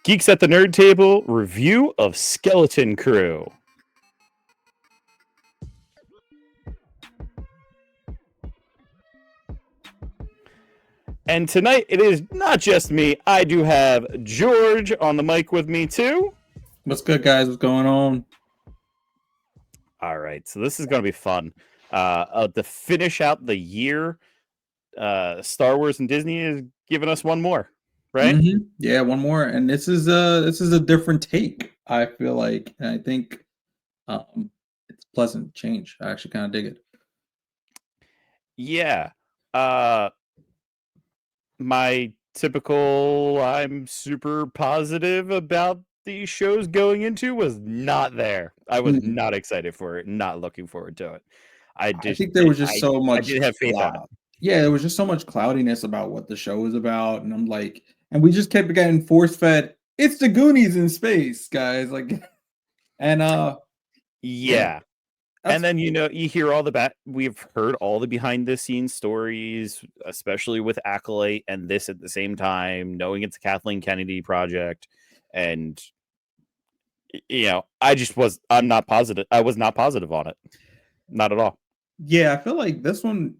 Geeks at the Nerd Table review of Skeleton Crew. And tonight it is not just me. I do have George on the mic with me too. What's good, guys? What's going on? All right, so this is going to be fun. To finish out the year, Star Wars and Disney has given us one more, right? Mm-hmm. Yeah, one more, and this is a different take. I feel like, and I think it's pleasant change. I actually kind of dig it. Yeah. My typical I'm super positive about these shows going into was not there. I was not excited for it, not looking forward to it. I think there was just so much. I did have faith on it. Yeah, there was just so much cloudiness about what the show was about, and I'm like, and we just kept getting force fed. It's the Goonies in space, guys. Like, and yeah. And then, you hear all we've heard all the behind the scenes stories, especially with Acolyte and this at the same time, knowing it's a Kathleen Kennedy project. And, I'm not positive. I was not positive on it. Not at all. Yeah, I feel like this one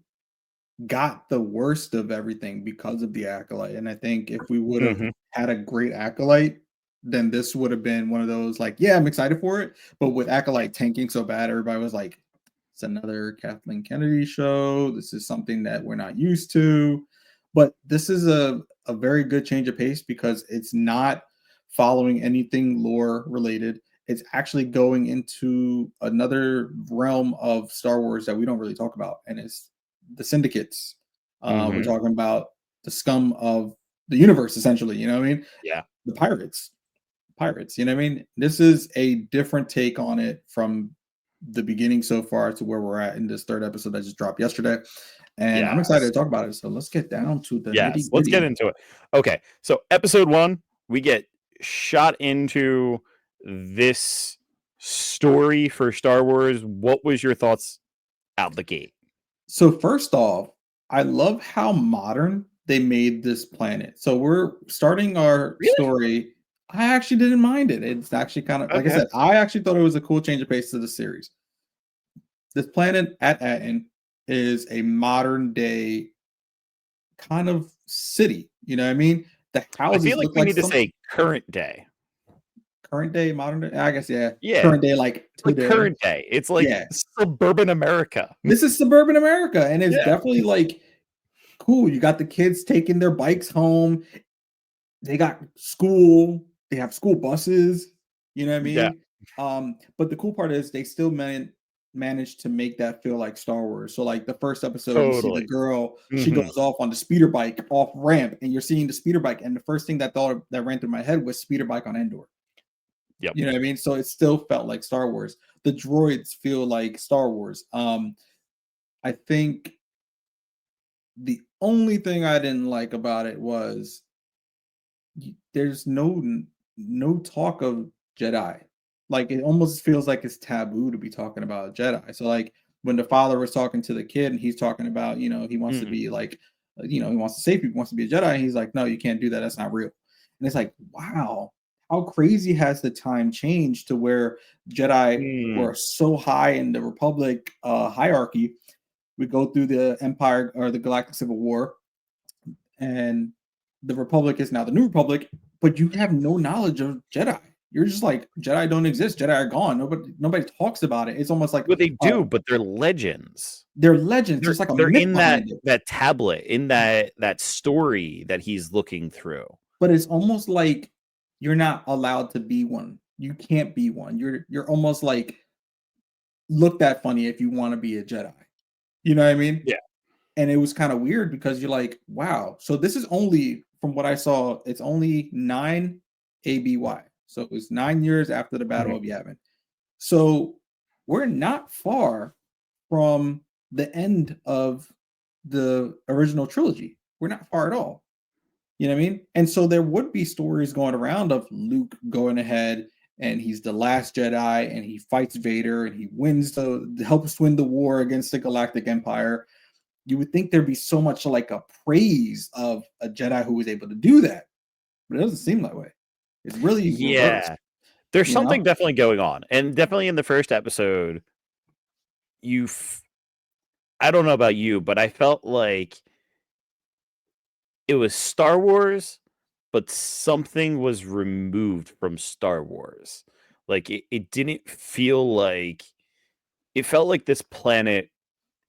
got the worst of everything because of the Acolyte. And I think if we would have had a great Acolyte, then this would have been one of those like, yeah, I'm excited for it. But with Acolyte tanking so bad, everybody was like, it's another Kathleen Kennedy show. This is something that we're not used to. But this is a very good change of pace because it's not following anything lore related. It's actually going into another realm of Star Wars that we don't really talk about. And it's the syndicates. We're talking about the scum of the universe, essentially. You know what I mean? Yeah. The pirates. You know what I mean? This is a different take on it from the beginning so far to where we're at in this third episode that just dropped yesterday. And I'm excited to talk about it. So let's get down to the nitty-gritty. Let's get into it. Okay. So episode 1, we get shot into this story for Star Wars. What was your thoughts out the gate? So first off, I love how modern they made this planet. So we're starting our story. I actually didn't mind it. It's actually kind of, like I said, I actually thought it was a cool change of pace to the series. This planet at Aten is a modern day kind of city. You know what I mean? The houses I feel like we need to say current day. Current day, modern day? I guess, yeah. Yeah. Current day, like today. Like current day. It's like suburban America. This is suburban America. And it's definitely like cool. You got the kids taking their bikes home. They got school. They have school buses. You know what I mean? Yeah. But the cool part is they still managed to make that feel like Star Wars. So like the first episode, you see the girl, she goes off on the speeder bike off ramp, and you're seeing the speeder bike. And the first thing that ran through my head was speeder bike on Endor. Yep. You know what I mean? So it still felt like Star Wars. The droids feel like Star Wars. I think the only thing I didn't like about it was there's no talk of Jedi. Like it almost feels like it's taboo to be talking about Jedi. So like when the father was talking to the kid and he's talking about, he wants to be like, he wants to save people, wants to be a Jedi. And he's like, no, you can't do that. That's not real. And it's like, wow, how crazy has the time changed to where Jedi were so high in the Republic hierarchy. We go through the Empire or the Galactic Civil War, and the Republic is now the New Republic, but you have no knowledge of Jedi. You're just like, Jedi don't exist. Jedi are gone. Nobody talks about it. It's almost like they do, but they're legends. They're legends. There's like they're in that tablet, in that story that he's looking through. But it's almost like you're not allowed to be one. You can't be one. You're almost like looked at funny if you want to be a Jedi. You know what I mean? Yeah. And it was kind of weird because you're like, wow. So this is only, from what I saw, it's only 9 ABY. So it was 9 years after the Battle of Yavin. So we're not far from the end of the original trilogy. We're not far at all. You know what I mean? And so there would be stories going around of Luke going ahead and he's the last Jedi and he fights Vader and he wins to help us win the war against the Galactic Empire. You would think there'd be so much like a praise of a Jedi who was able to do that, but it doesn't seem that way. It's really reversed, Yeah. There's you something know? definitely going on. And definitely in the first episode, you I don't know about you, but I felt like it was Star Wars, but something was removed from Star Wars. Like it didn't feel like it felt like this planet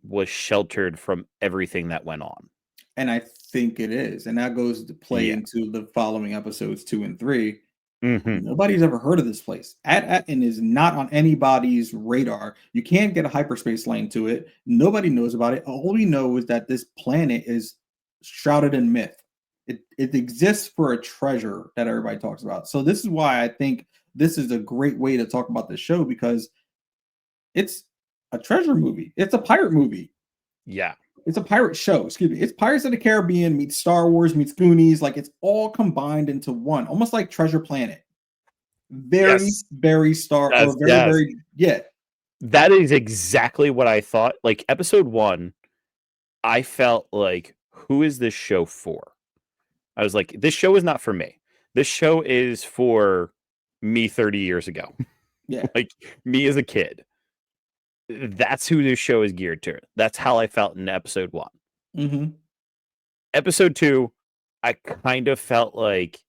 was sheltered from everything that went on. And I think it is, and that goes to play Yeah. into the following episodes 2 and 3. Mhm. Nobody's ever heard of this place. At is not on anybody's radar. You can't get a hyperspace lane to it. Nobody knows about it. All we know is that this planet is shrouded in myth. It exists for a treasure that everybody talks about. So this is why I think this is a great way to talk about the show, because it's a treasure movie. It's a pirate movie. Yeah. It's a pirate show. Excuse me. It's Pirates of the Caribbean meets Star Wars meets Goonies. Like, it's all combined into one, almost like Treasure Planet. Very, Yes. very star Yes. or very, Yes. very, yeah. That is exactly what I thought. Like episode 1, I felt like, who is this show for? I was like, this show is not for me. This show is for me 30 years ago. Yeah. Like me as a kid. That's who this show is geared to. That's how I felt in episode 1. Mhm. Episode 2, I kind of felt like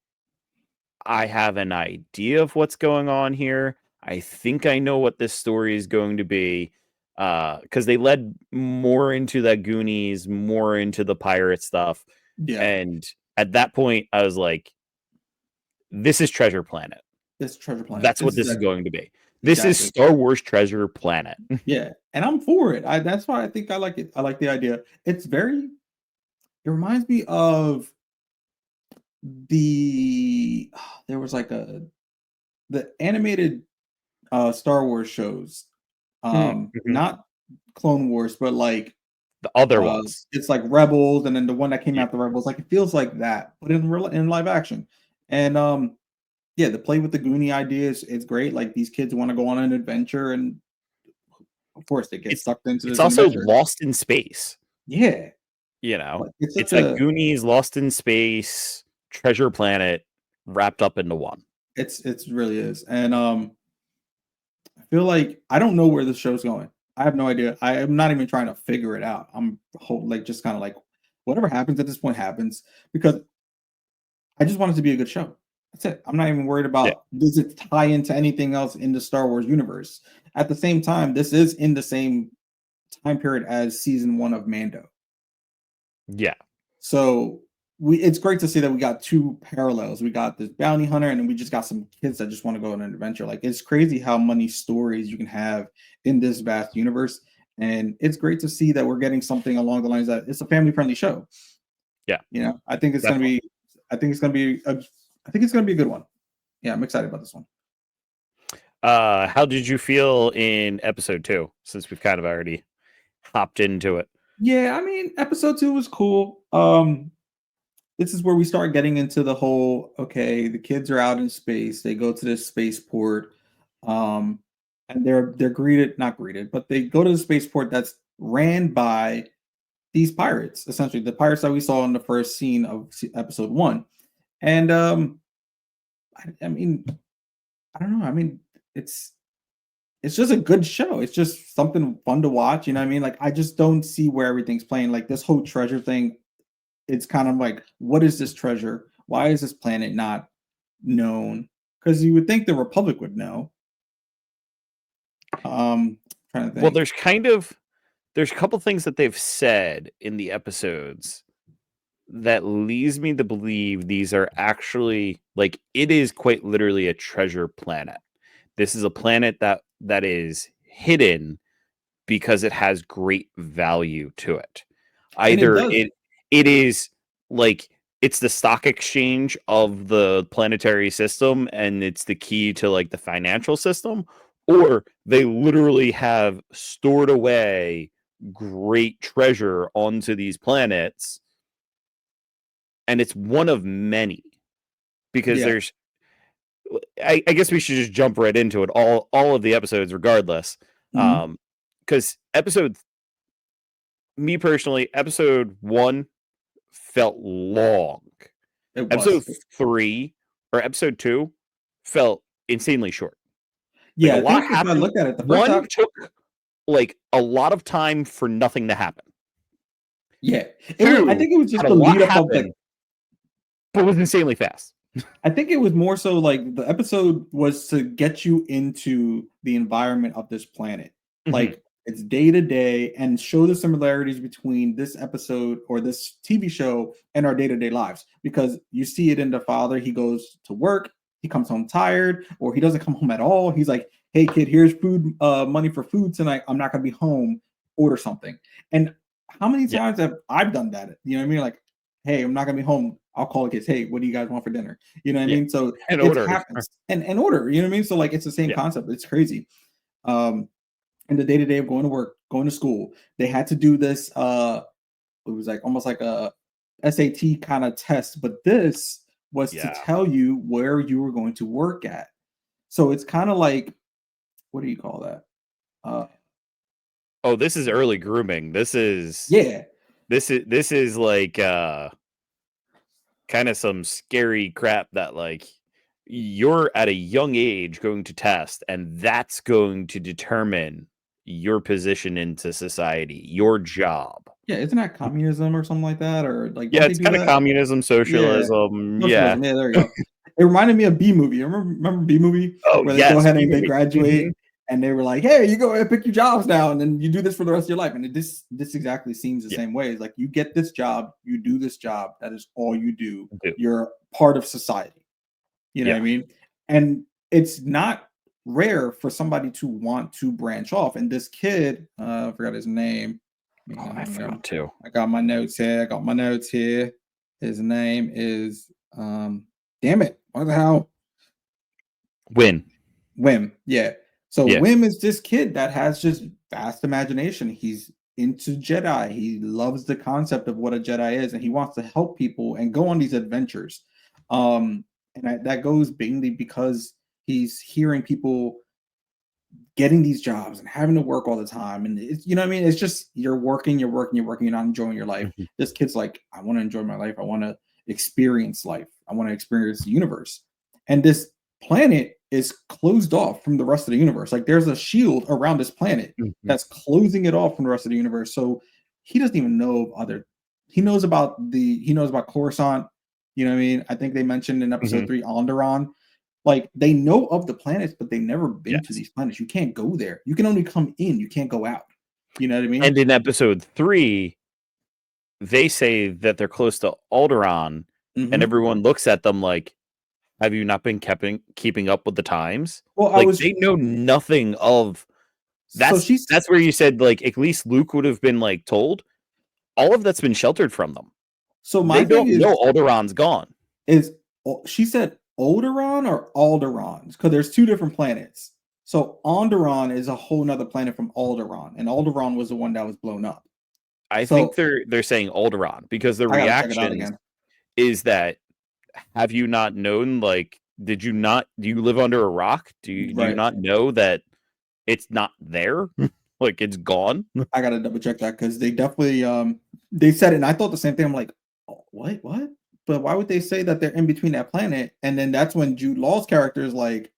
I have an idea of what's going on here. I think I know what this story is going to be. Because they led more into that Goonies, more into the pirate stuff. Yeah. And at that point, I was like, this is Treasure Planet. This Treasure Planet. That's what This is this is going to be. This is exactly. Star Wars Treasure Planet. Yeah. And I'm for it. That's why I think I like it. I like the idea. It's very it reminds me of the there was like the animated Star Wars shows. Mhm. Not Clone Wars, but like The other ones. it's like Rebels, and then the one that came Yeah. after Rebels. Like, it feels like that, but in live action. And yeah, the play with the Goonie ideas is great. Like, these kids want to go on an adventure, and of course they get It's sucked into it's this also adventure. Lost in Space, Yeah, you know? like, it's It's such that a Goonies, Lost in Space, Treasure Planet wrapped up into one. it's really is. And I feel like I don't know where this show's going. I have no idea. I am not even trying to figure it out. Like, just kind of like, whatever happens at this point happens, because I just want it to be a good show. That's it. I'm not even worried Yeah. about, does it tie into anything else in the Star Wars universe. At the same time, this is in the same time period as season 1 of Mando. Yeah. So it's great to see that we got two parallels. We got this bounty hunter, and then we just got some kids that just want to go on an adventure. Like, it's crazy how many stories you can have in this vast universe. And it's great to see that we're getting something along the lines that it's a family friendly show. Yeah. I think it's gonna Definitely. be I think it's gonna be I think it's gonna be a good one. Yeah, I'm excited about this one. How did you feel in episode 2, since we've kind of already hopped into it? Yeah, I mean, episode 2 was cool. This is where we start getting into the whole, okay, the kids are out in space, they go to this spaceport, um, and they're greeted, not greeted, but they go to the spaceport that's ran by these pirates, essentially the pirates that we saw in the first scene of episode 1. And I mean, I don't know. I mean, it's it's just a good show. It's just something fun to watch. You know what I mean? Like, I just don't see where everything's playing. Like, this whole treasure thing, it's kind of like, what is this treasure? Why is this planet not known? Because you would think the Republic would know. Trying to Well, think. there's a couple things that they've said in the episodes that leads me to believe these are actually, like, it is quite literally a treasure planet. This is a planet that is hidden because it has great value to it. And it Either does. it is like it's the stock exchange of the planetary system and it's the key to like the financial system, or they literally have stored away great treasure onto these planets, and it's one of many, because Yeah. there's I guess we should just jump right into it, all of the episodes regardless. Mhm. Because me personally, episode 1 felt long. It Episode was. 3 or episode 2 felt insanely short. Like Yeah, a I lot think if I happened. look at it, the first One half, took like a lot of time for nothing to happen. yeah, it was. I Two think it was had just a the lot lead up of the. happen, but was insanely fast. I think it was more so like the episode was to get you into the environment of this planet. Mhm. Like it's day to day and show the similarities between this episode or this TV show and our day to day lives. Because you see it in the father, he goes to work, he comes home tired, or he doesn't come home at all. He's like, hey kid, here's food, money for food tonight. I'm not gonna be home, order something. And how many Yeah, times have I've done that? You know what I mean? Like, hey, I'm not gonna be home. I'll call the kids. Hey, what do you guys want for dinner? You know what I yeah. mean? So In it order. happens and order. You know what I mean? So like it's the same Yeah. concept. It's crazy. Um, in the day to day of going to work, going to school, they had to do this. It was like almost like a SAT kind of test, but this was to Yeah. tell you where you were going to work at. So it's kind of like what do you call that? Uh, Oh, this is early grooming. yeah, This is like kind of some scary crap that like you're at a young age going to test, and that's going to determine your position into society, your job. yeah. Isn't that communism or something like that? Or like, Yeah, don't they it's do kind of that? communism, Yeah, socialism. Yeah. socialism. Yeah, there you go. It reminded me of B movie. Remember B movie Oh where they go yes, ahead B and they movie. Hmm. graduate and they were like, "Hey, you go and pick your jobs now, and then you do this for the rest of your life." And this exactly seems the Yeah, same way. It's like you get this job, you do this job. That is all you do. do. You're part of society. You know what Yeah. I mean? And it's not rare for somebody to want to branch off. And this kid, I forgot his name. Oh, I forgot too. I got my notes here. I got my notes here. His name is damn it. What the hell? Win. Wim. Yeah. So Yeah. Wim is this kid that has just vast imagination. He's into Jedi. He loves the concept of what a Jedi is, and he wants to help people and go on these adventures. And that goes mainly because he's hearing people getting these jobs and having to work all the time. And it's, you know what I mean? It's just you're not enjoying your life. Mhm. This kid's like, I want to enjoy my life. I want to experience life. I want to experience the universe. And this planet is closed off from the rest of the universe. Like there's a shield around this planet Mhm. that's closing it off from the rest of the universe. So he doesn't even know of other he knows about Coruscant. You know what I mean? I think they mentioned in episode Mhm. 3 Onderon, like they know of the planets, but they've never been to Yes. these planets. You can't go there. You can only come in. You can't go out. You know what I mean? And in episode 3, they say that they're close to Alderaan, and Hmm. everyone looks at them like, "Have you not been keeping up with the times?" Well, I Like, was they know nothing of so she's that's where you said, like, at least Luke would have been, like, told. All of that's been sheltered from them. so my They thing don't know Alderaan's gone. is she said Alderaan or Alderaan because there's two different planets. So Onderon is a whole nother planet from Alderaan, and Alderaan was the one that was blown up. I think So they're saying Alderaan because the I gotta check it out reactions again. is that, "Have you not known, like, do you live under a rock? Do you Right. not know that it's not there? Like, it's gone?" I gotta double check that because they definitely they said it, and I thought the same thing. I'm like, oh, what? But why would they say that they're in between that planet? And then that's when Jude Law's character is like,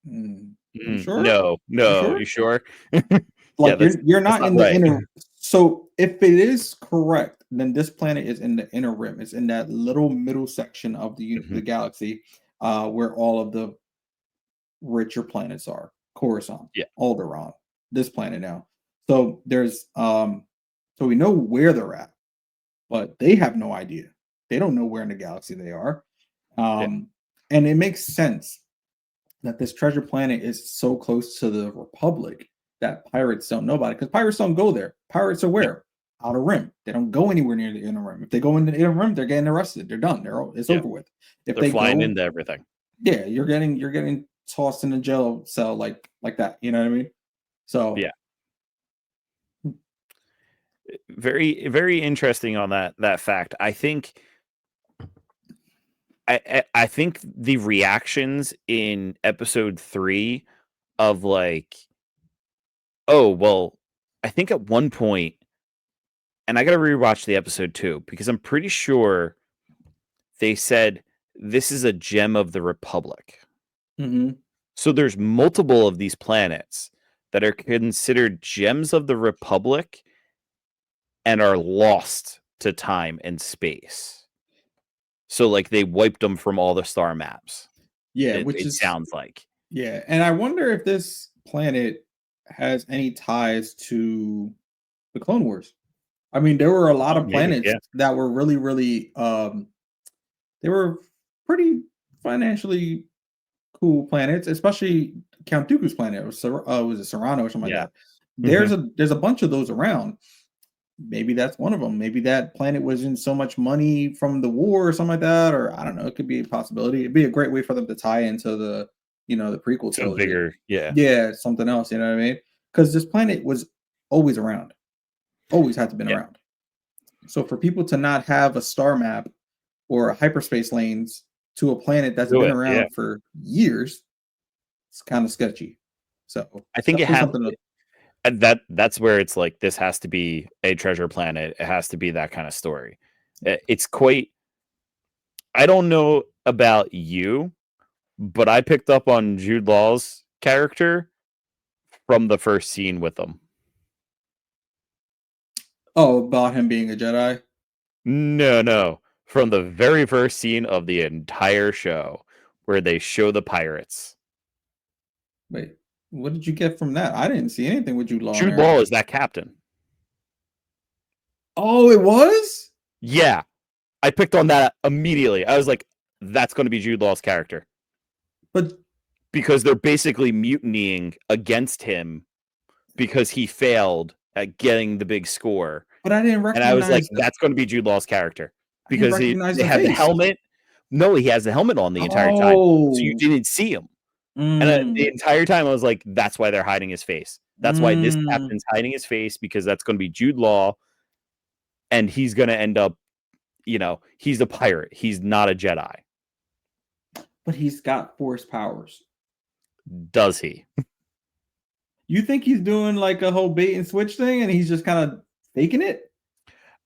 you sure? No, You no, sure? you sure? Yeah, Like you're that's not not in the right. inner. So if it is correct, then this planet is in the inner rim. It's in that little middle section of the Mhm, galaxy, where all of the richer planets are. Coruscant, yeah, Alderaan, this planet now. So there's so we know where they're at, but they have no idea. They don't know where in the galaxy they are. yeah, Um, and it makes sense that this treasure planet is so close to the Republic that pirates don't know about it because pirates don't go there. Pirates are yeah, where? Outer Rim. They don't go anywhere near the inner rim. If they go in the inner rim, they're getting arrested. They're done. It's yeah. over with. If They're they flying go, into everything. yeah, you're getting tossed in a jail cell like that. You know what I mean? So Yeah. Very, very interesting on that fact. I think the reactions in episode 3 of, like, "Oh, well," I think at one point, and I gotta rewatch the episode too, because I'm pretty sure they said, "This is a gem of the Republic." Mm-hmm. So there's multiple of these planets that are considered gems of the Republic and are lost to time and space. So like they wiped them from all the star maps. Yeah, which It is sounds like. yeah, and I wonder if this planet has any ties to the Clone Wars. I mean, there were a lot Oh, of maybe, planets yeah. that were really, really they were pretty financially cool planets, especially Count Dooku's planet, or was it Serrano or something like Yeah. that. Mhm. There's a bunch of those around. Maybe that's one of them. Maybe that planet was in so much money from the war or something like that, or I don't know. It could be a possibility. It'd be a great way for them to tie into the the prequel So trilogy. bigger, yeah. Yeah, something else. You know what I mean? Because this planet was always around, always had to been Yeah. around. So for people to not have a star map or hyperspace lanes to a planet that's Do been it, yeah. around for years, it's kind of sketchy. So I it's think it definitely has something to and that's where it's like, this has to be a treasure planet. It has to be that kind of story. It's quite I don't know about you, but I picked up on Jude Law's character from the first scene with him. oh, about him being a Jedi. No, no. From the very first scene of the entire show where they show the pirates. Wait, what did you get from that? I didn't see anything with Jude Law in Jude there. Law is that captain. Oh, it was? Yeah. I picked on that immediately. I was like, that's going to be Jude Law's character. But Because they're basically mutinying against him because he failed at getting the big score. I didn't And I was like, recognize that's going to be Jude Law's character. I didn't Because recognize they the have the face. helmet. No, he has the helmet on the entire time. So you Oh. didn't see him. And the Mm, entire time I was like, that's why they're hiding his face. That's why this mm. captain's hiding his face, because that's going to be Jude Law. And he's going to end up, he's a pirate. He's not a Jedi. But he's got force powers. Does he? You think he's doing like a whole bait and switch thing and he's just kind of faking it?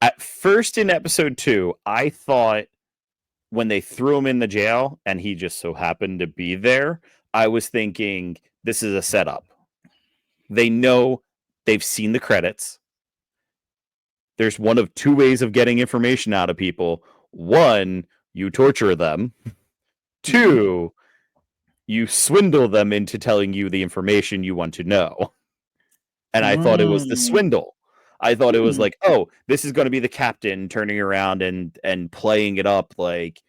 At first in episode 2, I thought when they threw him in the jail and he just so happened to be there, I was thinking this is a setup. They know, they've seen the credits. There's one of two ways of getting information out of people. One, you torture them. Two, you swindle them into telling you the information you want to know. And I thought it was the Mm. swindle. I thought it was Hmm. like, oh, this is going to be the captain turning around and playing it up like,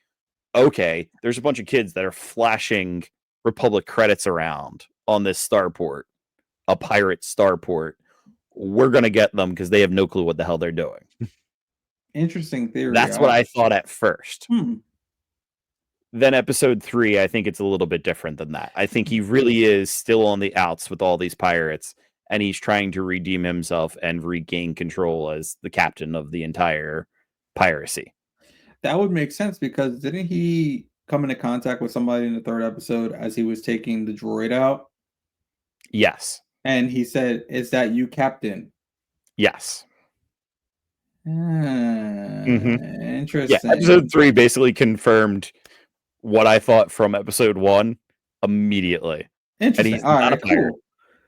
okay, there's a bunch of kids that are flashing Republic credits around on this starport, a pirate starport. We're going to get them because they have no clue what the hell they're doing. Interesting theory. That's what I thought at first. Hmm. Then episode 3, I think it's a little bit different than that. I think he really is still on the outs with all these pirates, and he's trying to redeem himself and regain control as the captain of the entire piracy. That would make sense because didn't he come into contact with somebody in the third episode as he was taking the droid out? Yes. And he said, "Is that you, Captain?" Yes. Ah, Hmm. Yeah, episode interesting. 3 basically confirmed what I thought from episode 1 immediately. And Interesting. he's All not a right, pirate. cool.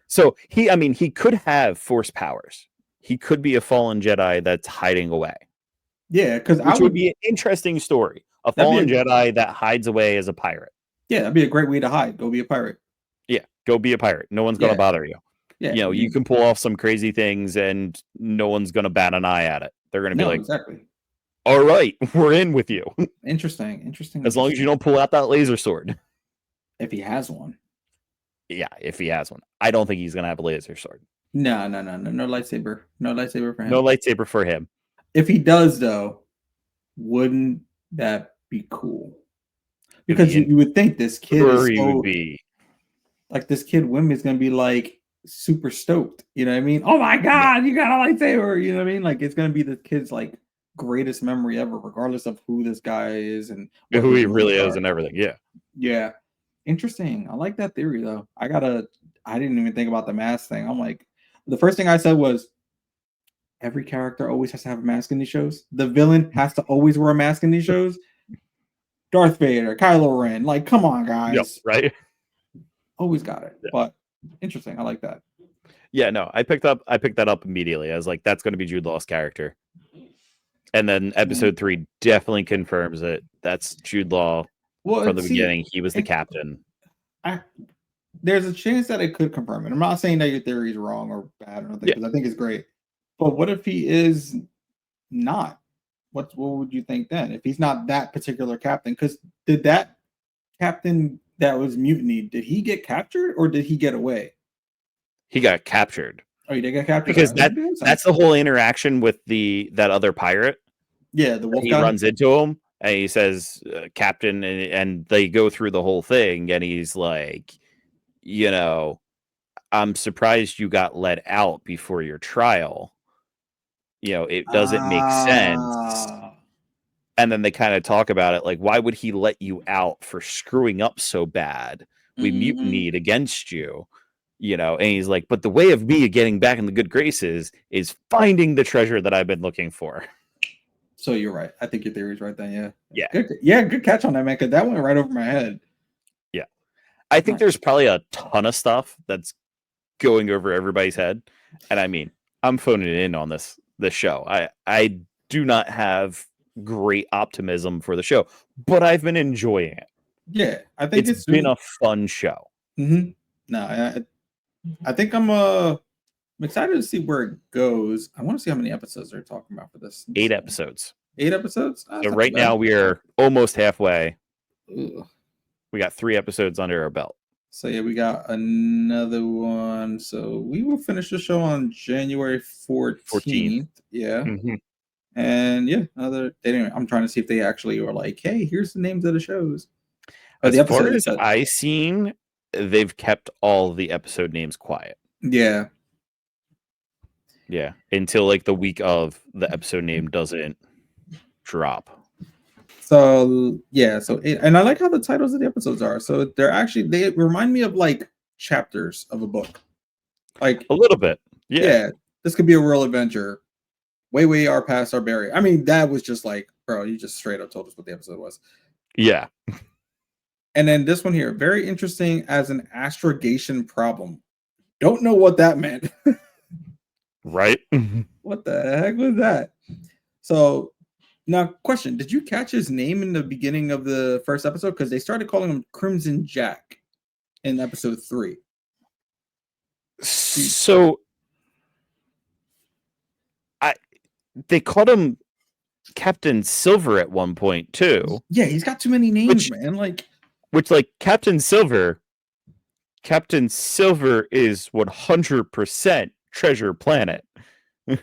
So he could have force powers. He could be a fallen Jedi that's hiding away, Yeah, because I which would would. be an interesting story. A That'd be fallen a Jedi that hides away as a pirate. yeah, that'd be a great way to hide. Go be a pirate. Yeah, go be a pirate. No one's gonna Yeah, bother you. yeah. You can pull off some crazy things and no one's gonna bat an eye at it. They're gonna be No, like, exactly. all right, we're in with you. Interesting. Interesting. As long as you Interesting. don't pull out that laser sword. If he has one. Yeah, if he has one. I don't think he's gonna have a laser sword. No, no, no, no, no lightsaber. No lightsaber for No him. lightsaber for him. If he does, though, wouldn't that be cool? It'd be Because you would think this kid is he would so be. like this kid Wim is gonna be like super stoked. You know what I mean? Oh my Yeah, god, you got a lightsaber. You know what I mean? Like it's gonna be the kid's like greatest memory ever, regardless of who this guy is and what who his he moves really is are. and everything. Yeah. Yeah. Interesting. I like that theory though. I didn't even think about the mask thing. I'm like, the first thing I said was every character always has to have a mask in these shows. The villain has to always wear a mask in these shows. Darth Vader, Kylo Ren. Like, come on, Yep. guys. Right. Always got it. But interesting. I like that. Yeah, no, I picked that up immediately. I was like, that's going to be Jude Law's character. And then episode 3 definitely confirms it. That's Jude Law from the beginning. He was the captain. There's a chance that it could confirm it. I'm not saying that your theory is wrong or bad or nothing, because I think it's great. But what if he is not? What would you think then? If he's not that particular captain? Because did that captain that was mutiny, did he get captured or did he get away? He got captured. Oh, he did get captured? Because that's the whole interaction with that other pirate. Yeah, the wolf he guy. Runs into him and he says, Captain, and they go through the whole thing, and he's like, I'm surprised you got let out before your trial. It doesn't make sense. And then they kind of talk about it, like, why would he let you out for screwing up so bad? We mutinied against you, and he's like, but the way of me getting back in the good graces is finding the treasure that I've been looking for. So you're right. I think your theory is right then. Yeah. Yeah. Good catch on that, man, because that went right over my head. Yeah. I think there's probably a ton of stuff that's going over everybody's head. And I mean, I'm phoning it in on this show. I do not have great optimism for the show, but I've been enjoying it. Yeah, I think it's been a fun show. Mm-hmm. No, I think I'm excited to see where it goes. I want to see how many episodes they're talking about for this. 8 episodes. 8 episodes? So right now we are almost halfway. Ugh. We got 3 episodes under our belt. So yeah, we got another one. So we will finish the show on January 14th. Yeah. Mm-hmm. And yeah, anyway, I'm trying to see if they actually are like, hey, here's the names of the shows. As far as I've seen, they've kept all the episode names quiet. Yeah. Yeah. Until like the week of the episode name doesn't drop. So yeah, and I like how the titles of the episodes are. So they remind me of like chapters of a book. Like a little bit. Yeah. This could be a real adventure. Way our past our berry. I mean, that was just like, bro, you just straight up told us what the episode was. Yeah. And then this one here, very interesting as an astrogation problem. Don't know what that meant. Right? What the heck was that? So now, question, did you catch his name in the beginning of the first episode? Because they started calling him Crimson Jack in episode 3. So they called him Captain Silver at one point too. Yeah, he's got too many names, man. Which Captain Silver is 100% Treasure Planet. And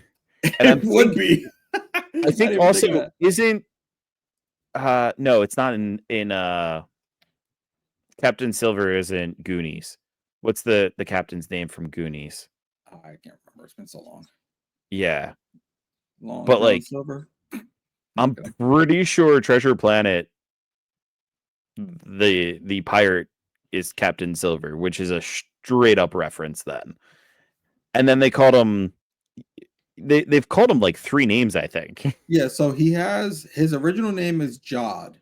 it would be. I think also isn't no, it's not in Captain Silver isn't Goonies. What's the captain's name from Goonies? Oh, I can't remember. It's been so long. Yeah. Long but like Silver. I'm pretty sure Treasure Planet the pirate is Captain Silver, which is a straight up reference then. And then they called him they've called him like 3 names, I think. Yeah, so he has his original name is Jod.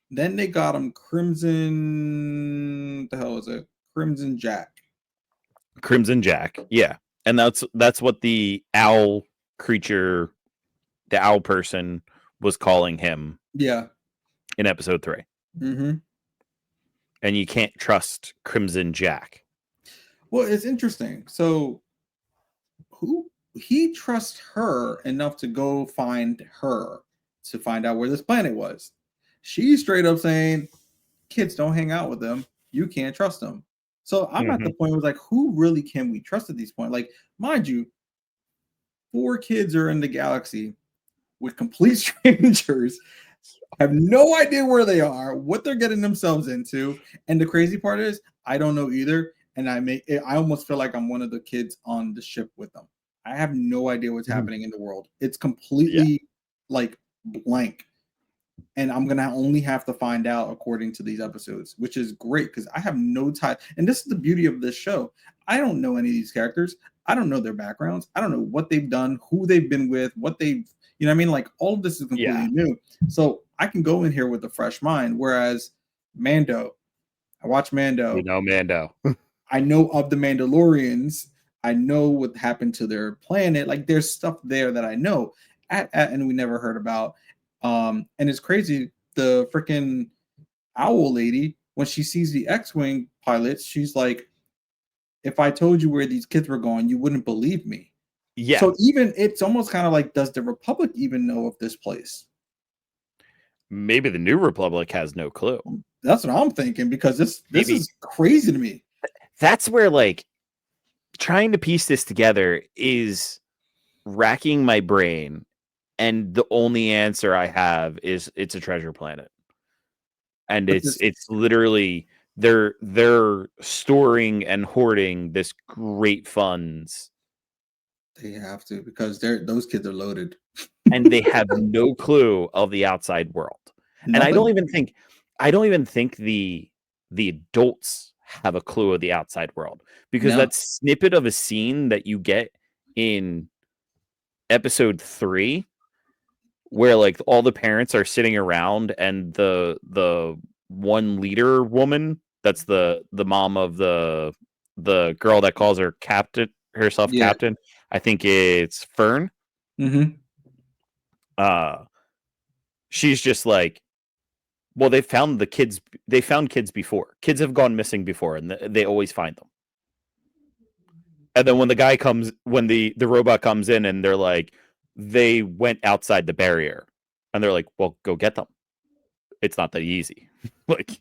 Then they got him Crimson. What the hell is it? Crimson Jack. Crimson Jack, yeah. And that's what the owl creature, the owl person was calling him. Yeah. In episode 3. Mm-hmm. And you can't trust Crimson Jack. Well, it's interesting. So he trusts her enough to go find her to find out where this planet was. She's straight up saying, kids, don't hang out with them. You can't trust them. So I'm at the point where like, who really can we trust at this point? Like, mind you, 4 kids are in the galaxy with complete strangers, have no idea where they are, what they're getting themselves into. And the crazy part is, I don't know either. And I almost feel like I'm one of the kids on the ship with them. I have no idea what's happening in the world. It's completely like blank. And I'm going to only have to find out according to these episodes, which is great because I have no time. And this is the beauty of this show. I don't know any of these characters. I don't know their backgrounds. I don't know what they've done, who they've been with, what they've, you know what I mean? Like all of this is completely new. So I can go in here with a fresh mind. Whereas Mando, I watch We Mando. know Mando. I know of the Mandalorians. I know what happened to their planet. Like there's stuff there that I know, and we never heard about. And it's crazy. The freaking owl lady, when she sees the X-wing pilots, she's like, "If I told you where these kids were going, you wouldn't believe me." Yeah, So even it's almost kind of like, does the Republic even know of this place? maybe the New Republic has no clue. That's what I'm thinking because this Maybe is crazy to me. that's where like trying to piece this together is racking my brain, and the only answer I have is it's a treasure planet. And But this it's literally they're storing and hoarding this great funds, they have to because those kids are loaded. and they have no clue of the outside world. And Nothing. I don't even think the adults have a clue of the outside world, because No. that snippet of a scene that you get in episode 3, where like all the parents are sitting around, and the one leader woman, that's the mom of the girl that calls herself Yeah. captain, I think it's Fern. Mm-hmm. uh she's just like, well, they found kids before. Kids have gone missing before, and they always find them. And then when the robot comes in, and they're like, they went outside the barrier, and they're like, well, go get them. It's not that easy. Like,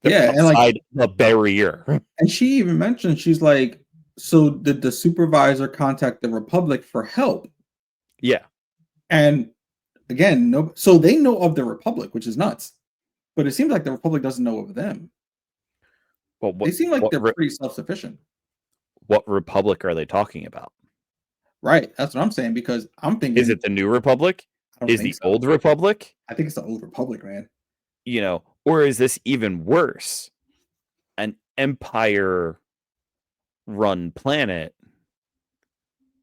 they're Yeah, and like, outside the barrier. and she even mentioned, she's like, so did the supervisor contact the Republic for help? Yeah. And again, no, so they know of the Republic, which is nuts. But it seems like the Republic doesn't know of them. Well, They seem like they're pretty self-sufficient. what republic are they talking about? Right. That's what I'm saying, because I'm Is thinking, it the New Republic? I don't Is think the so. Old Republic? I think it's the old Republic, man. Or is this even worse? An empire run planet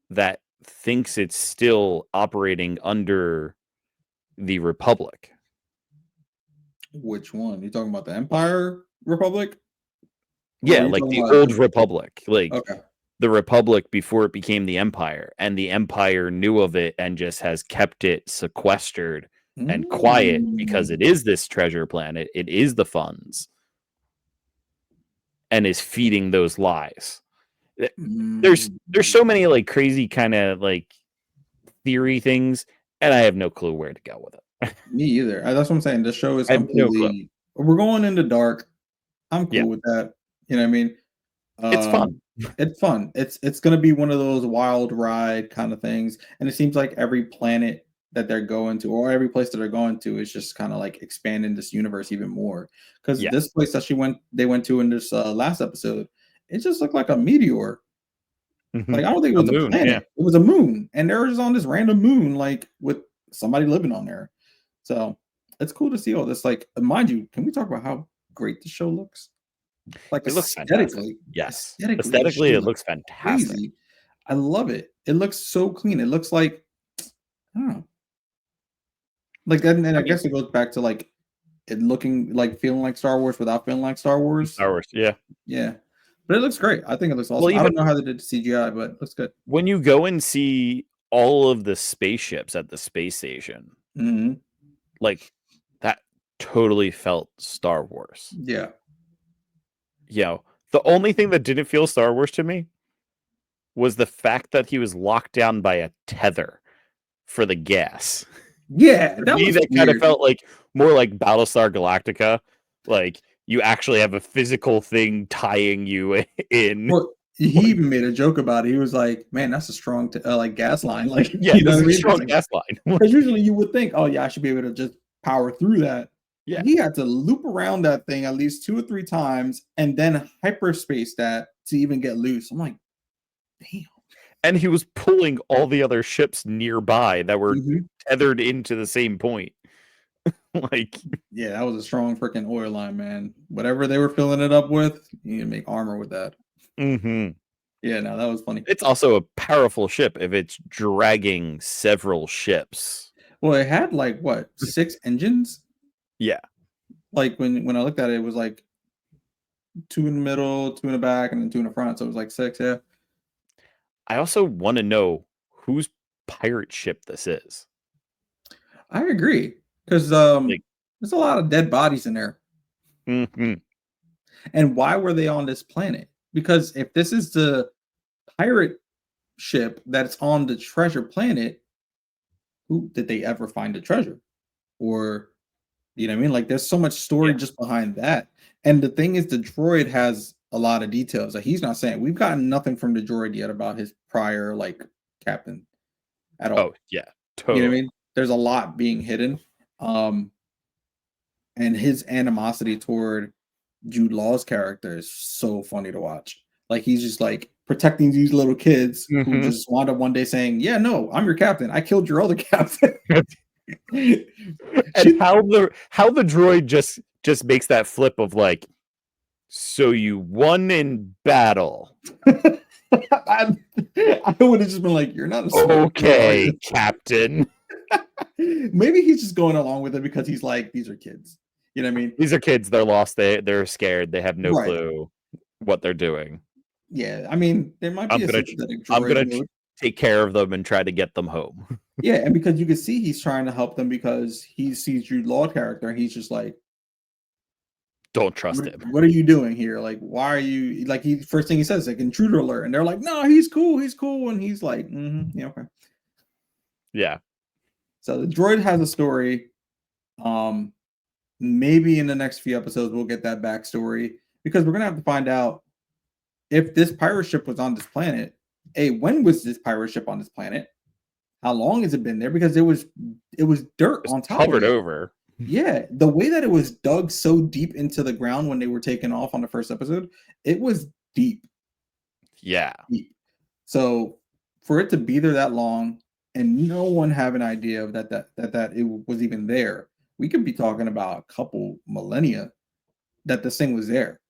that thinks it's still operating under the Republic. Which one? You talking about the Empire Republic? Or are Yeah, you like talking the about old Republic, like okay. the Republic before it became the Empire, and the Empire knew of it and just has kept it sequestered and quiet because it Mm. is this treasure planet, it is the funds, and is feeding those lies. There's so many like crazy kind of like theory things, and I have no clue where to go with it. Me either. That's what I'm saying. The show is I have no clue. completely. We're going into dark. I'm Yeah, cool with that. You know what I mean? it's fun. It's fun. It's gonna be one of those wild ride kind of things. And it seems like every planet that they're going to, or every place that they're going to, is just kind of like expanding this universe even more. Because Yeah. this place that they went to in this last episode, it just looked like a meteor. Like, I don't think it A was a moon, yeah. planet. It was a moon, and they were just on this random moon, like with somebody living on there. So it's cool to see all this. Like, mind you, can we talk about how great the show looks? Like It looks fantastic. aesthetically, Yes. the show Aesthetically, it looks looks fantastic. crazy. I love it. It looks so clean. It looks like, I don't know, like that, and I I mean, guess it goes back to like it looking like feeling like Star Wars without feeling like Star Wars. Star Wars, yeah. Yeah, but it looks great. I think it looks Well, awesome. I don't even know how they did the CGI, but it looks good. when you go and see all of the spaceships at the space station, Mhm. like, that totally felt Star Wars. Yeah. The only thing that didn't feel Star Wars to me was the fact that he was locked down by a tether for the gas. Yeah, To that me, was that kind of weird. felt like more like Battlestar Galactica. Like, you actually have a physical thing tying you in. Well, he Like, even made a joke about it. He was like, "Man, that's a strong like gas line." Like, yeah, you know this what I is a mean? strong gas line. Because usually you would think, "Oh yeah, I should be able to just power through that." Yeah. He had to loop around that thing at least 2 or 3 times and then hyperspace that to even get loose. I'm like, damn. And he was pulling all the other ships nearby that were Mhm. tethered into the same point. Like, Yeah, that was a strong freaking oil line, man. Whatever they were filling it up with, you can make armor with that. mhm. Yeah, no, that was funny. It's also a powerful ship if it's dragging several ships. Well, it had like what, 6 engines? Yeah. Like when I looked at it, it was like two in the middle, two in the back, and then two in the front. So it was like six. Yeah, I also want to know whose pirate ship this is. I agree because Like, there's a lot of dead bodies in there. mhm, And why were they on this planet? Because if this is the pirate ship that's on the treasure planet, who did they ever find the treasure? Or you know what I mean? Like there's so much story yeah. just behind that. And the thing is the droid has a lot of details that he's not saying. We've gotten nothing from the droid yet about his prior like captain at Oh, all. yeah. You know what I Totally. mean? There's a lot being hidden. Um and his animosity toward Jude Law's character is so funny to watch. Like he's just like protecting these little kids who Mhm. just wound up one day saying, "Yeah, no, I'm your captain. I killed your other captain." And she, how the droid just makes that flip of like, so you won in battle. I, I would have just been like, "You're not a smart kid, are Okay, you?" Captain. Maybe he's just going along with it because he's like, "These are kids." You know what I mean? These are kids, they're lost, they're scared, they have no Right. clue what they're doing. Yeah. I mean, there might be I'm a gonna sympathetic I'm droid gonna mode. take care of them and try to get them home. Yeah, and because you can see he's trying to help them because he sees Jude Law character and he's just like, Don't trust him. what are you doing here? Like, why are you like he first thing he says, like intruder alert, and they're like, no, he's cool, and he's like, yeah, okay. Yeah. So the droid has a story. Um, maybe in the next few episodes we'll get that backstory because we're gonna have to find out if this pirate ship was on this planet. A, when was this pirate ship on this planet? How long has it been there? Because it was dirt Just on top of covered it. over. Yeah, the way that it was dug so deep into the ground when they were taken off on the first episode, it was deep, Yeah. deep. So for it to be there that long and no one have an idea of that it was even there, we could be talking about a couple millennia that this thing was there.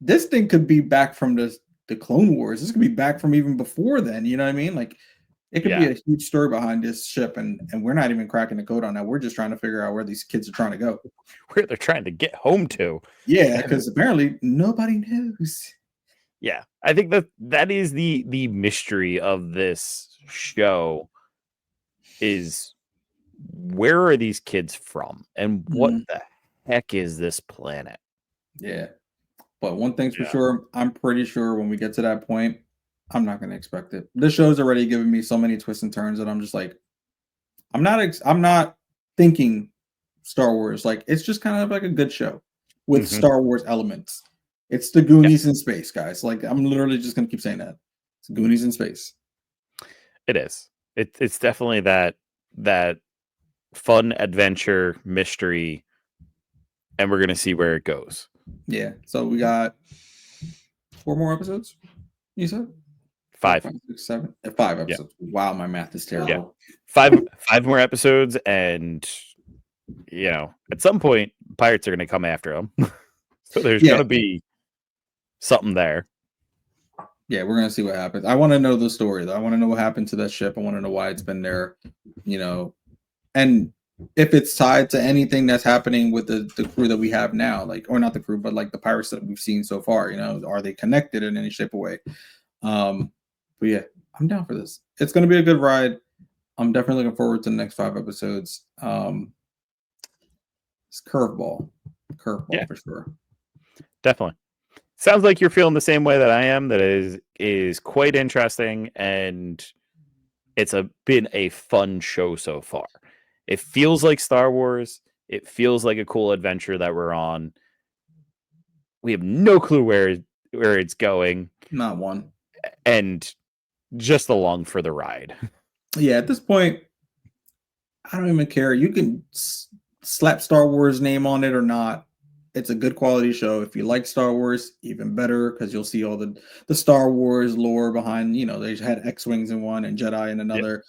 This thing could be back from the Clone Wars. This could be back from even before then. You know what I mean? Like it could be Yeah. a huge story behind this ship, and we're not even cracking the code on that. We're just trying to figure out where these kids are trying to go. Where they're trying to get home to. Yeah, because apparently nobody knows. Yeah. I think that is the mystery of this show is where are these kids from and what Mhm. the heck is this planet? Yeah, but one thing's for Yeah. sure, I'm pretty sure when we get to that point, I'm not gonna expect it. This show's already given me so many twists and turns that I'm just like, I'm not thinking Star Wars. Like it's just kind of like a good show with Mhm. Star Wars elements. It's the Yeah, Goonies in space, guys. Like I'm literally just gonna keep saying that. It's Goonies in space. it is. It's definitely that fun adventure mystery, and we're gonna see where it goes. Yeah. So we got 4 more episodes. You said four, 5. five, six, seven, 5 Yeah. episodes. Wow, my math is Yeah. terrible. 5 more episodes, and at some point pirates are gonna come after them. So there's Yeah, gonna be something there. yeah, we're gonna see what happens. I want to know the story though. I want to know what happened to that ship. I want to know why it's been there. You know, and if it's tied to anything that's happening with the crew that we have now, like or not the crew, but like the pirates that we've seen so far. You know, are they connected in any shape or way? Um, but yeah, I'm down for this. It's gonna be a good ride. I'm definitely looking forward to the next 5 episodes. It's Yeah, curveball for sure. definitely. Sounds like you're feeling the same way that I am. That is quite interesting, and it's been a fun show so far. It feels like Star Wars. It feels like a cool adventure that we're on. We have no clue where it's going, Not one. and just along for the ride. Yeah, at this point, I don't even care. You can slap Star Wars name on it or not. It's a good quality show. If you like Star Wars, even better because you'll see all the Star Wars lore behind. You know, they had X wings in one and Jedi in Yeah. another.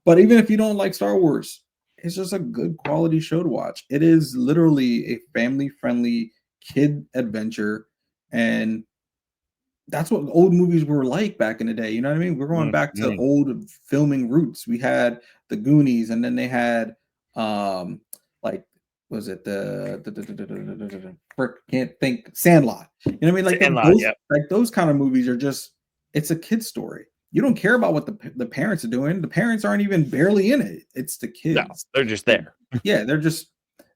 But even if you don't like Star Wars, it's just a good quality show to watch. It is literally a family friendly kid adventure, and that's what old movies were like back in the day. You know what I mean? We're going back to Mhm. old filming roots. We had the Goonies, and then they had like was it can't think Sandlot. You know what I mean? Like Sandlot, those yep. like those kind of movies are just it's a kid's story. You don't care about what the parents are doing. The parents aren't even barely in it. It's the No, kids. they're just Like, there. yeah,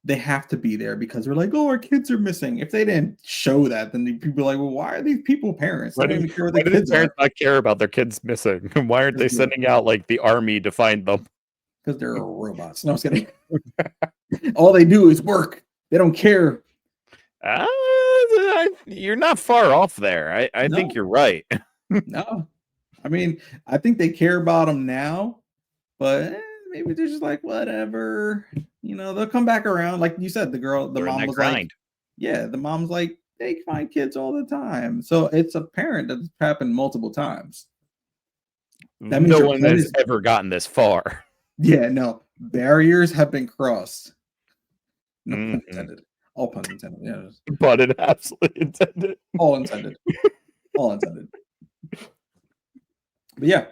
they have to be there because they're like, oh, our kids are missing. If they didn't show that, then people are like, well, why are these people parents? They Why don't do even care what why the do the kids are parents not care about their kids missing? Why aren't they sending out like the army to find them? because they're robots. No, I'm just kidding. All they do is work. They don't care. You're not far off there. I think No, you're right. no. I mean, I think they care about them now, but maybe they're just like, whatever. You know, they'll come back around. Like you said, the They're in mom that was like, grind. yeah, the mom's like, they find kids all the time. So it's apparent that it's happened multiple times. That means No your one plan has is, ever gotten this far. yeah, no, barriers have been crossed. No pun Mhm. intended. All puns intended. Yeah, But it absolutely intended. all intended. All intended. But yeah,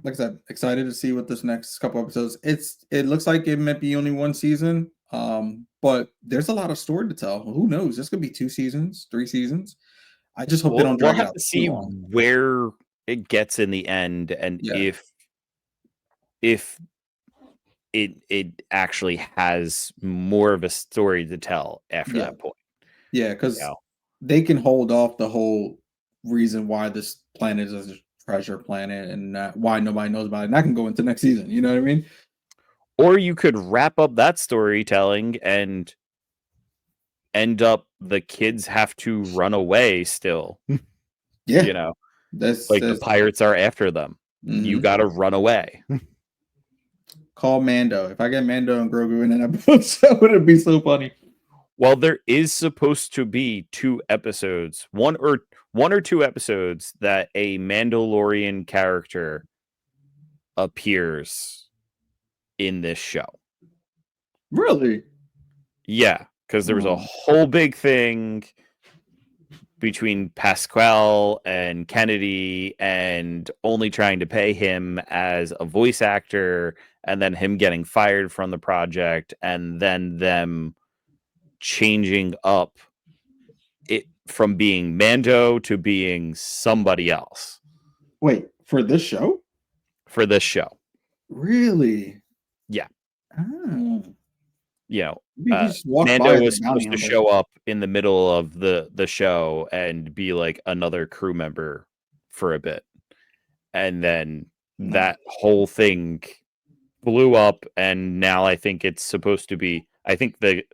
like I said, excited to see what this next couple episodes. It looks like it might be only one season, but there's a lot of story to tell. Who knows? This could be 2 seasons, 3 seasons. I just hope they don't We'll drag it have out to too see long. where it gets in the end, and Yeah, if it actually has more of a story to tell after yeah, that point. yeah, You because know? they can hold off the whole reason why this planet is a treasure planet and why nobody knows about it. And that can go into next season. You know what I mean? Or you could wrap up that storytelling and end up the kids have to run away still. Yeah, You know, that's like the that's. pirates are after them. You Mhm. got to run away. Call Mando. If I get Mando and Grogu in an episode, that would be so funny. Well, there is supposed to be 2 episodes, one or 2 episodes that a Mandalorian character appears in this show. Really? Yeah, because there was a Oh, whole big thing between Pasquale and Kennedy and only trying to pay him as a voice actor and then him getting fired from the project and then them changing up it from being Mando to being somebody else wait, for this show? for this show. Really? Yeah. Oh, You know, maybe he just walked by Mando as a was bounty supposed to hunter. show up in the middle of the show and be like another crew member for a bit. And then No. that whole thing blew up, and now I think it's supposed to be. I think the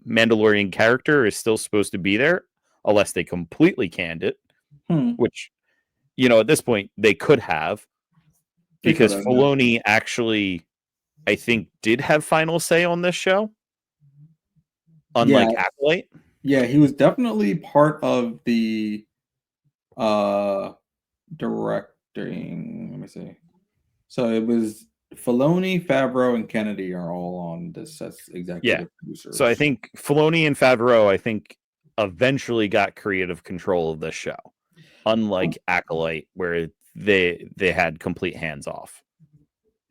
Mandalorian character is still supposed to be there, unless they completely canned it. Hmm. Which at this point they could have, They could because have, yeah. Filoni actually, I think, did have final say on this show, Yeah, unlike Acolyte. yeah, he was definitely part of the uh directing. Let me see. So it was Filoni, Favreau, and Kennedy are all on this as Yeah. executive So I producers. think Filoni and Favreau, I think, eventually got creative control of this show, Oh, unlike Acolyte, where they had complete hands off.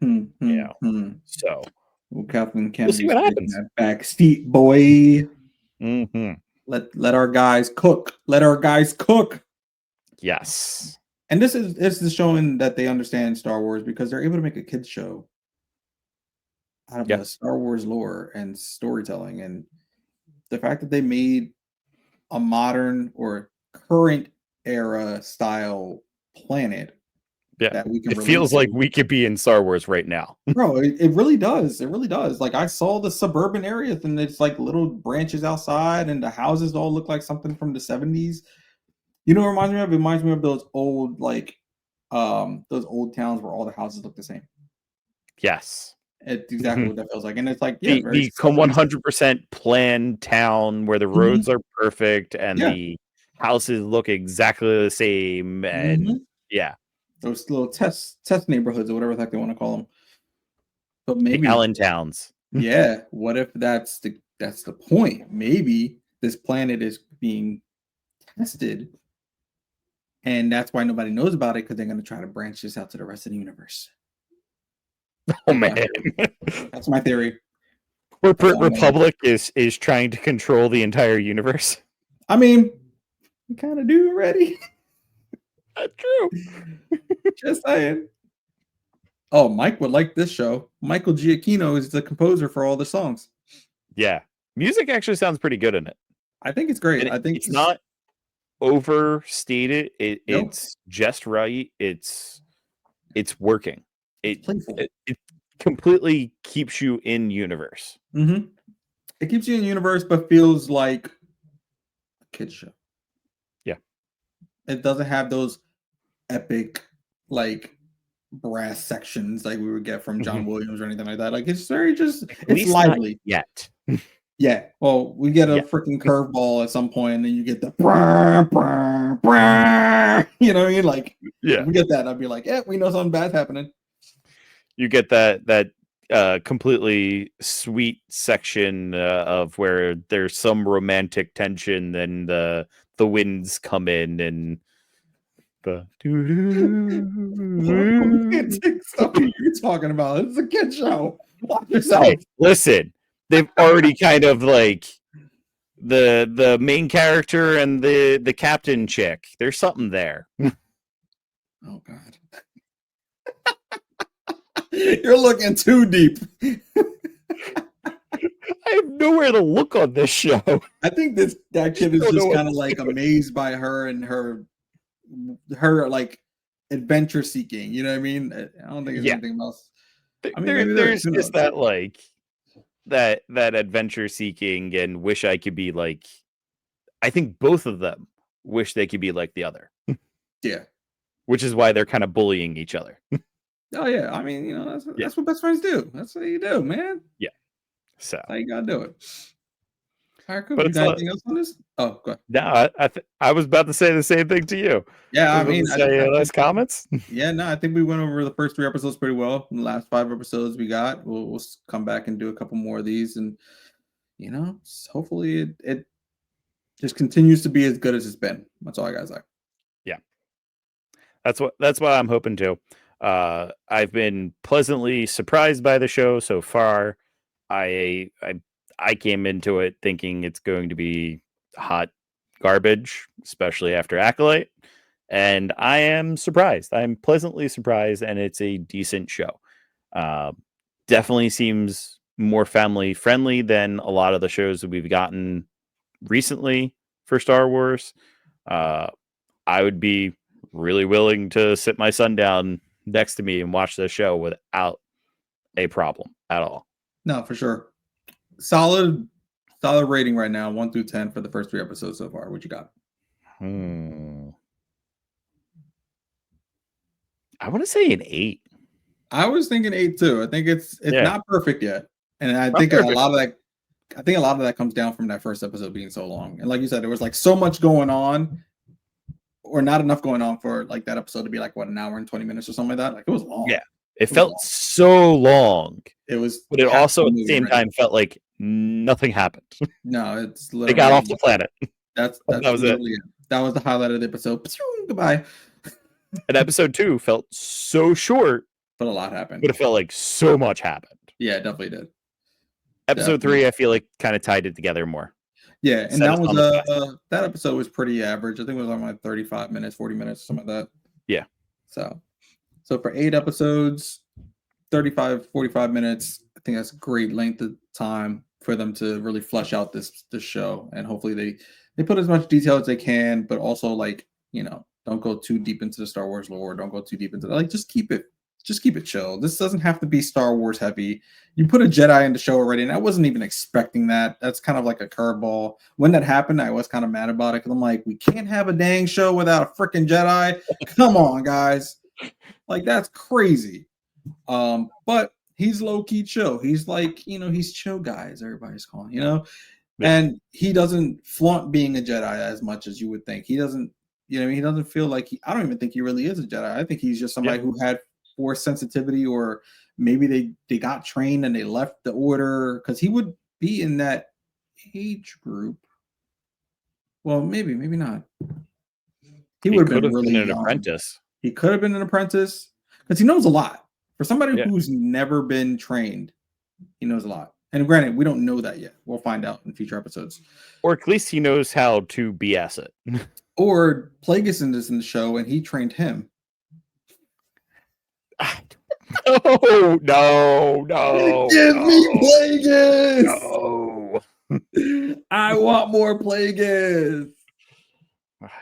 hmm, You hmm, know, hmm. so Well, Kathleen we'll see Kennedy's what taking happens. that back seat, boy. Hmm. Let our guys cook. Let our guys cook. Yes. And this is showing that they understand Star Wars because they're able to make a kids show out of Yeah. a Star Wars lore and storytelling. And the fact that they made a modern or current era style planet Yeah. that we can It relate feels like to. we could be in Star Wars right now. Bro, it really does. It really does. Like I saw the suburban areas and it's like little branches outside and the houses all look like something from the 70s. You know what it reminds me of? It reminds me of those old those old towns where all the houses look the same. Yes. It's exactly Mhm. what that feels like. And it's like, yeah, very The 70s. 100% planned town where the Mhm. roads are perfect and Yeah. the houses look exactly the same, and Mhm. yeah, Those little test neighborhoods or whatever the heck they want to call them. But the maybe, Allentowns. yeah, what if that's the point? Maybe this planet is being tested, and that's why nobody knows about it because they're going to try to branch this out to the rest of the universe. Oh That's man. my theory. That's my theory. That's Corporate all I know. Republic is trying to control the entire universe. I mean, we kind of do already. That's true. Just saying. Oh, Mike would like this show. Michael Giacchino is the composer for all the songs. Yeah. Music actually sounds pretty good in it. I think it's great. And I think it's not overstated. no, It's just right. It's working. it's playful. It completely keeps you in universe. Mm-hmm. It keeps you in universe, but feels like a kid's show. Yeah. It doesn't have those epic, like brass sections like we would get from John Williams or anything like that. Like it's very just At it's least not lively. yet. Yeah. Well, we get a Yeah. freaking curveball at some point, and then you get the brr, brr, brr, you know what I mean? Like Yeah. if we get that, I'd be like, yeah, we know something bad's happening. You get that completely sweet section of where there's some romantic tension, and the winds come in and the Romantic stuff are you talking about? It's a kid show. Watch yourself. Hey, listen, they've already kind of like the main character and the captain chick. There's something there. Oh God. You're looking too deep. I have nowhere to look on this show. I think that kid is just kind of like amazed by her and her like adventure seeking. You know what I mean? I don't think it's anything else. I mean, maybe There's who just knows? that like that adventure seeking and wish I could be like. I think both of them wish they could be like the other. Yeah. Which is why they're kind of bullying each other. Oh yeah. I mean, that's what best friends do. That's what you do, man. Yeah. So That's how you gotta do it. All right, cool. But You it's got anything else on this? Oh, go ahead. no, I was about to say the same thing to you. Yeah, I Was about mean, to say I nice think comments. yeah, no, I think we went over the first 3 episodes pretty well. The last 5 episodes we got, we'll come back and do a couple more of these, and hopefully it just continues to be as good as it's been. That's all I gotta say. Yeah, that's what I'm hoping to. I've been pleasantly surprised by the show so far. I came into it thinking it's going to be hot garbage, especially after Acolyte, and I am surprised. I'm pleasantly surprised, and it's a decent show. Uh, Definitely seems more family friendly than a lot of the shows that we've gotten recently for Star Wars. I would be really willing to sit my son down next to me and watch this show without a problem at all. No, for sure. Solid rating right now, 1 through 10 for the first 3 episodes so far. What you got? I want to say an 8. I was thinking 8 too. I think it's not perfect yet, and I Not think perfect. a lot of that comes down from that first episode being so long. And like you said, there was like so much going on, or not enough going on for like that episode to be like what, an hour and 20 minutes or something like that. Like it was long. Yeah, it felt so long. It was, but it also at the movie, same right? time felt like nothing happened. No, it's They literally got off the planet. That's That was it. literally it. That was the highlight of the episode. Goodbye. And episode 2 felt so short, But a lot happened. but it felt like so much happened. Yeah, it definitely did. Episode 3, I feel like kind of tied it together more. Yeah, and Set that us was on the path. that episode was pretty average. I think it was on like 35 minutes, 40 minutes, something like that. Yeah. So for 8 episodes, 35, 45 minutes, I think that's a great length of time for them to really flesh out this show. And hopefully they put as much detail as they can, but also like, don't go too deep into the Star Wars lore. Don't go too deep into like just keep it chill. This doesn't have to be Star Wars heavy. You put a Jedi in the show already, and I wasn't even expecting that. That's kind of like a curveball. When that happened, I was kind of mad about it because I'm like, we can't have a dang show without a freaking Jedi. Come on, guys. Like that's crazy. But he's low-key chill. He's like, he's chill guy, as everybody's calling, Yeah. And he doesn't flaunt being a Jedi as much as you would think. He doesn't, he doesn't feel like I don't even think he really is a Jedi. I think he's just somebody who had force sensitivity, or maybe they got trained and they left the order, because he would be in that age group. Well, maybe not. He would have been really an young. apprentice. He could have been an apprentice because he knows a lot. For somebody who's never been trained, he knows a lot. And granted, we don't know that yet. We'll find out in future episodes. Or at least he knows how to BS it. Or Plagueis is in the show and he trained him. No, no, no. Give me Plagueis! No. I want more Plagueis!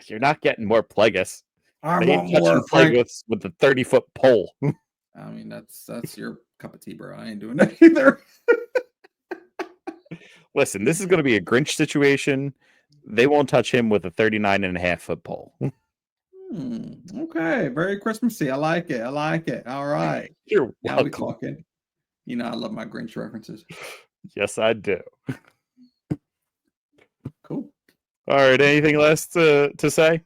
You're not getting more Plagueis. I They want ain't touching more Frank. Plagueis with the 30-foot pole. I mean, that's your cup of tea, bro. I ain't doing that either. Listen, this is going to be a Grinch situation. They won't touch him with a 39.5-foot pole. Okay, very Christmassy. I like it. I like it. All right. You're Now welcome. we talking. You know, I love my Grinch references. Yes, I do. Cool. All right. Anything less to say?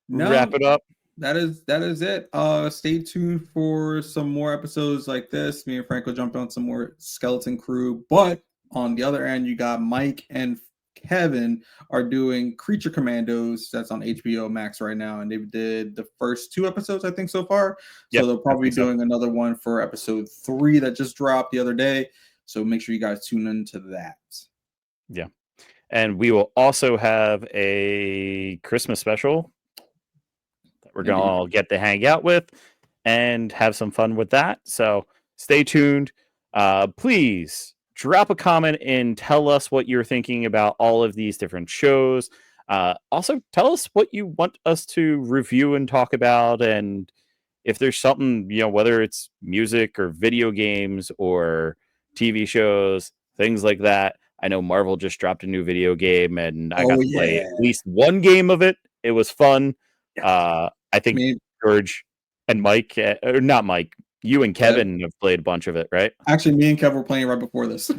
No, Wrap it up. that is it. Stay tuned for some more episodes like this. Me and Frank will jump on some more Skeleton Crew. But on the other end, you got Mike and Kevin are doing Creature Commandos. That's on HBO Max right now, and they did the first 2 episodes, I think, so far. Yep, So they'll probably be so. doing another one for episode 3 that just dropped the other day. So make sure you guys tune into that. Yeah. And we will also have a Christmas special that we're going to all get to hang out with and have some fun with that. So stay tuned. Please drop a comment and tell us what you're thinking about all of these different shows. Also, tell us what you want us to review and talk about. And if there's something, whether it's music or video games or TV shows, things like that. I know Marvel just dropped a new video game, and I got to play at least one game of it. It was fun. I think George and Mike, or not Mike, you and Kevin have played a bunch of it, right? Actually, me and Kevin were playing right before this.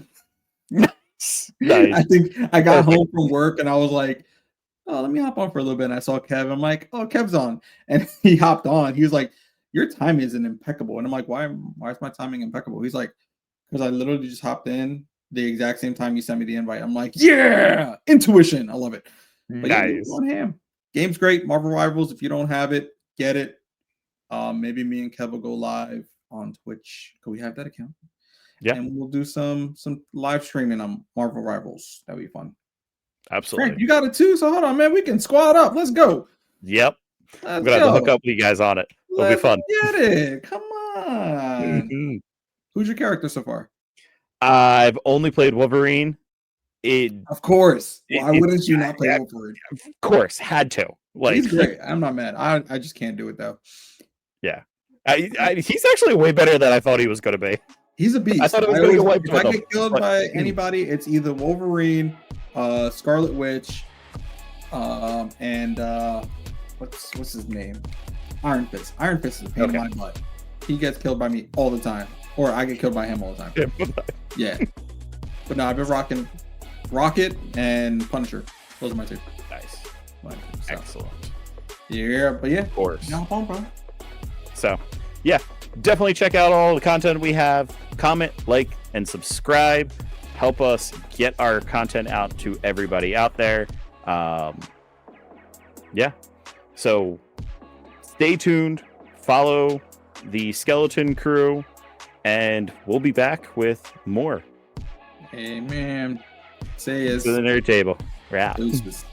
Nice. I think I got home from work and I was like, oh, let me hop on for a little bit. And I saw Kev. I'm like, oh, Kev's on. And he hopped on. He was like, your timing isn't impeccable. And I'm like, why is my timing impeccable? He's like, because I literally just hopped in the exact same time you sent me the invite. I'm like, yeah, intuition. I love it. But nice. Yeah, on him. Game's great. Marvel Rivals. If you don't have it, get it. Maybe me and Kev will go live on Twitch. Can we have that account? Yeah. And we'll do some live streaming on Marvel Rivals. That'd be fun. Absolutely. Frank, you got it too? So hold on, man. We can squad up. Let's go. Yep. I'm going to have to hook up with you guys on it. It'll be fun. Get it. Come on. Who's your character so far? I've only played Wolverine. Of course. Why wouldn't you not play Wolverine? Of course. Had to. He's great. I'm not mad. I just can't do it though. Yeah. He's actually way better than I thought he was going to be. He's a beast. I thought it was going to get wiped. If I get killed by anybody, it's either Wolverine, Scarlet Witch, and what's his name? Iron Fist. Iron Fist is a pain in my butt. He gets killed by me all the time, or I get killed by him all the time. Yeah. But no, I've been rocking Rocket and Punisher. Those are my 2. Nice. So. Excellent. Yeah, but yeah. Of course. Hop on, bro. So, yeah. Definitely check out all the content we have. Comment, like, and subscribe. Help us get our content out to everybody out there. Yeah. So, stay tuned. Follow the Skeleton Crew. And we'll be back with more. Amen. Say is to the nerd table. We're out. Deuces.